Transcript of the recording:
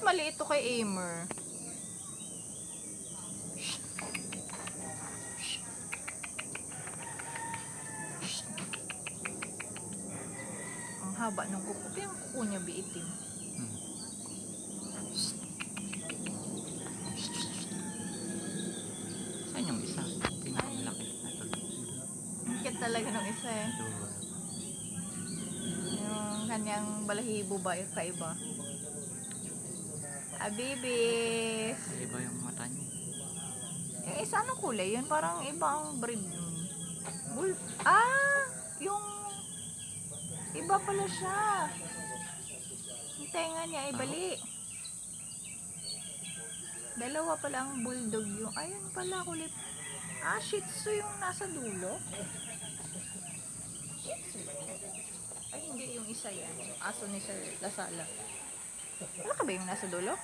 mas maliit to kay Amer. Ang haba ng kuko. Ito yung kuko niya, biitim. Saan yung isa? Pinakamalaki. Ito. Ang cute talaga ng isa eh. Yung kanyang balahibo ba, kaiba. Habibis! Iba yung mata niya. Yung isa anong kulay? Yun parang ibang breed nun. Yung iba pala siya. Yung tenga niya ay bali. Dalawa pala ang bulldog yung. Ayun pala kulay. Shih Tzu yung nasa dulo. Shih Tzu ba yun? Ay hindi, yung isa yan. Aso ni Sir Lasala. Wala ka ba yung nasa dulo?